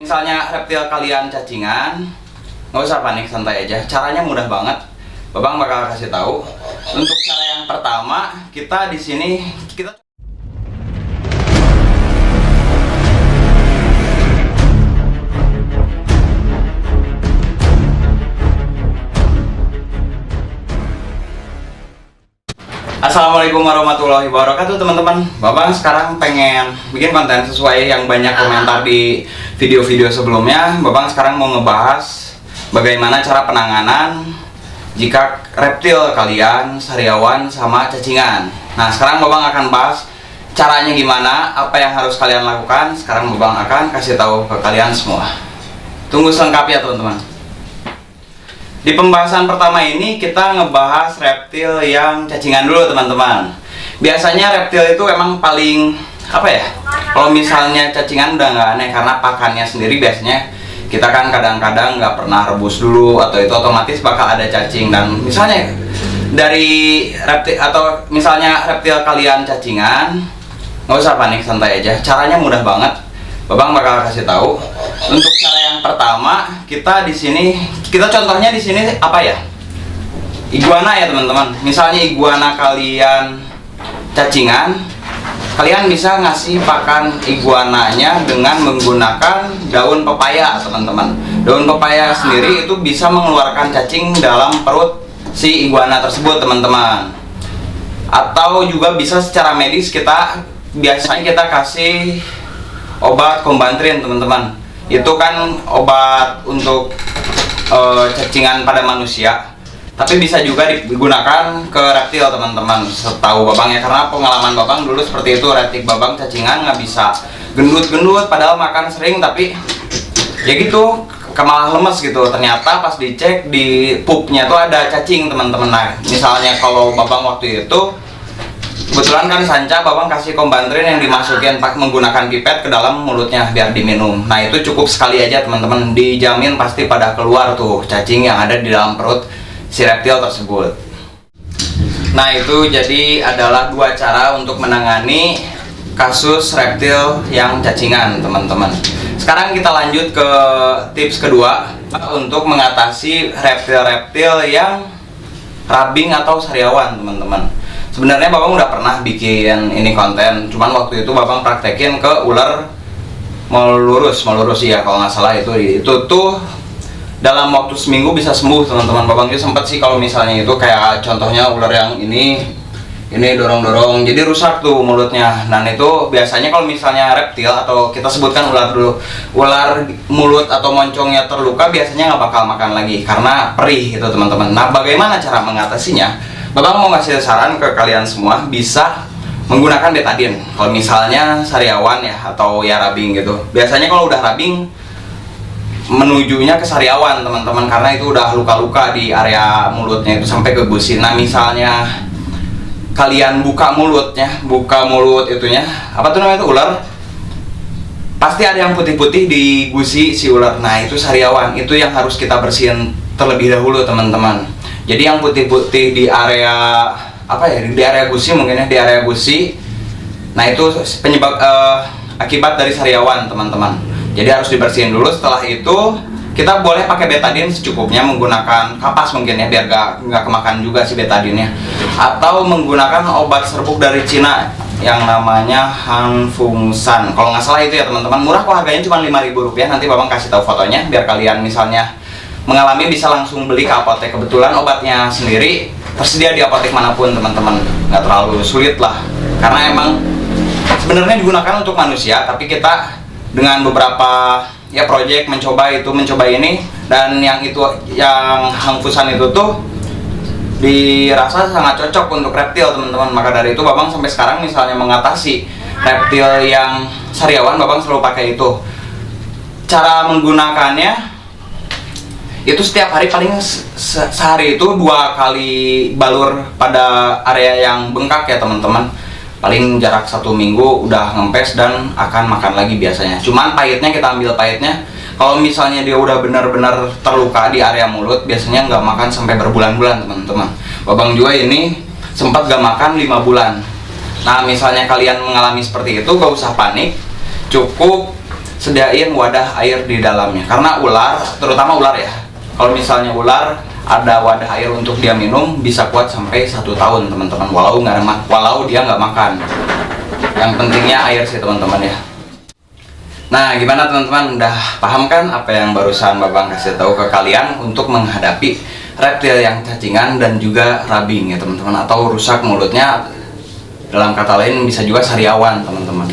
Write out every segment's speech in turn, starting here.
Misalnya reptil kalian cacingan, nggak usah panik, santai aja. Caranya mudah banget. Babang bakal kasih tahu. Untuk cara yang pertama, kita di sini kita Assalamualaikum warahmatullahi wabarakatuh teman-teman. Babang sekarang pengen bikin konten sesuai yang banyak komentar di video-video sebelumnya. Babang sekarang mau ngebahas bagaimana cara penanganan jika reptil kalian sariawan sama cacingan. Nah sekarang Babang akan bahas caranya gimana, apa yang harus kalian lakukan. Sekarang Babang akan kasih tahu ke kalian semua. Tunggu selengkapnya teman-teman. Di pembahasan pertama ini kita ngebahas reptil yang cacingan dulu teman-teman. Biasanya reptil itu emang paling apa ya? Kalau misalnya cacingan udah nggak aneh karena pakannya sendiri biasanya kita kan kadang-kadang nggak pernah rebus dulu atau itu otomatis bakal ada cacing. Dan misalnya dari reptil atau misalnya reptil kalian cacingan, nggak usah panik, santai aja. Caranya mudah banget. Babang bakal kasih tahu. Untuk cara yang pertama, kita di sini, kita contohnya di sini apa ya? Iguana ya teman-teman. Misalnya iguana kalian cacingan, kalian bisa ngasih pakan iguananya dengan menggunakan daun pepaya teman-teman. Daun pepaya sendiri itu bisa mengeluarkan cacing dalam perut si iguana tersebut teman-teman. Atau juga bisa secara medis biasanya kita kasih obat kombantrin teman-teman. Itu kan obat untuk cacingan pada manusia, tapi bisa juga digunakan ke reptil teman-teman, setahu Babang ya, karena pengalaman Babang dulu seperti itu. Reptil Babang cacingan nggak bisa gendut-gendut padahal makan sering, tapi ya gitu malah lemes gitu. Ternyata pas dicek di pupnya tuh ada cacing teman-teman. Nah misalnya kalau Babang waktu itu kebetulan kan sanca, Babang kasih kombantrin yang dimasukin menggunakan pipet ke dalam mulutnya biar diminum. Nah itu cukup sekali aja teman-teman, dijamin pasti pada keluar tuh cacing yang ada di dalam perut si reptil tersebut. Nah itu jadi adalah dua cara untuk menangani kasus reptil yang cacingan teman-teman. Sekarang kita lanjut ke tips kedua untuk mengatasi reptil-reptil yang rabing atau sariawan teman-teman. Sebenarnya Babang udah pernah bikin ini konten, cuman waktu itu Babang praktekin ke ular melurus ya kalau nggak salah. Itu tuh dalam waktu seminggu bisa sembuh teman-teman. Babang juga sempet sih kalau misalnya itu kayak contohnya ular yang ini dorong-dorong jadi rusak tuh mulutnya. Dan itu biasanya kalau misalnya reptil atau kita sebutkan ular dulu, ular mulut atau moncongnya terluka biasanya nggak bakal makan lagi karena perih itu teman-teman. Nah bagaimana cara mengatasinya? Babang mau ngasih saran ke kalian semua, bisa menggunakan betadine kalau misalnya sariawan ya atau ya rabing gitu. Biasanya kalau udah rabing menujunya ke sariawan teman-teman, karena itu udah luka-luka di area mulutnya itu sampai ke gusi. Nah misalnya kalian buka mulut itunya, apa tuh namanya itu ular, pasti ada yang putih-putih di gusi si ular. Nah itu sariawan, itu yang harus kita bersihin terlebih dahulu teman-teman. Jadi yang putih-putih di area apa ya, di area gusi mungkin ya, di area gusi. Nah itu penyebab akibat dari sariawan teman-teman. Jadi harus dibersihin dulu. Setelah itu kita boleh pakai betadine secukupnya, menggunakan kapas mungkin ya biar nggak kemakan juga si betadinnya. Atau menggunakan obat serbuk dari Cina yang namanya Hanfungsan. Kalau nggak salah itu ya teman-teman. Murah kok, harganya cuma Rp5.000. Nanti Babang kasih tahu fotonya biar kalian misalnya mengalami bisa langsung beli ke apotek. Kebetulan obatnya sendiri tersedia di apotek manapun teman-teman, nggak terlalu sulit lah, karena emang sebenarnya digunakan untuk manusia, tapi kita dengan beberapa ya project mencoba ini, dan yang Hanfungsan itu tuh dirasa sangat cocok untuk reptil teman-teman. Maka dari itu Babang sampai sekarang misalnya mengatasi reptil yang sariawan, Babang selalu pakai itu. Cara menggunakannya itu setiap hari, paling sehari itu 2 kali balur pada area yang bengkak ya teman-teman. Paling jarak 1 minggu udah ngempes dan akan makan lagi biasanya. Cuman pahitnya kita ambil pahitnya, kalau misalnya dia udah benar-benar terluka di area mulut, biasanya nggak makan sampai berbulan-bulan teman-teman. Babang juga ini sempat gak makan 5 bulan. Nah misalnya kalian mengalami seperti itu, gak usah panik, cukup sediain wadah air di dalamnya. Karena ular, terutama ular ya, kalau misalnya ular ada wadah air untuk dia minum, bisa kuat sampai 1 tahun teman-teman, walau dia nggak makan. Yang pentingnya air sih teman-teman ya. Nah, gimana teman-teman, udah paham kan apa yang barusan Babang kasih tahu ke kalian untuk menghadapi reptil yang cacingan dan juga rubbing ya teman-teman, atau rusak mulutnya, dalam kata lain bisa juga sariawan teman-teman.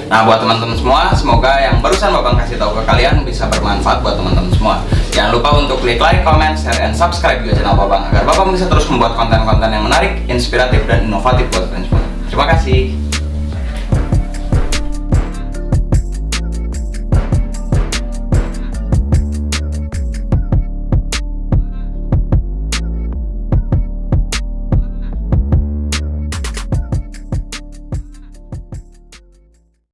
Nah, buat teman-teman semua, semoga yang barusan Babang kasih tahu ke kalian bisa bermanfaat buat teman-teman semua. Jangan lupa untuk klik like, comment, share, and subscribe juga channel Babang agar Babang bisa terus membuat konten-konten yang menarik, inspiratif, dan inovatif buat kalian semua. Terima kasih.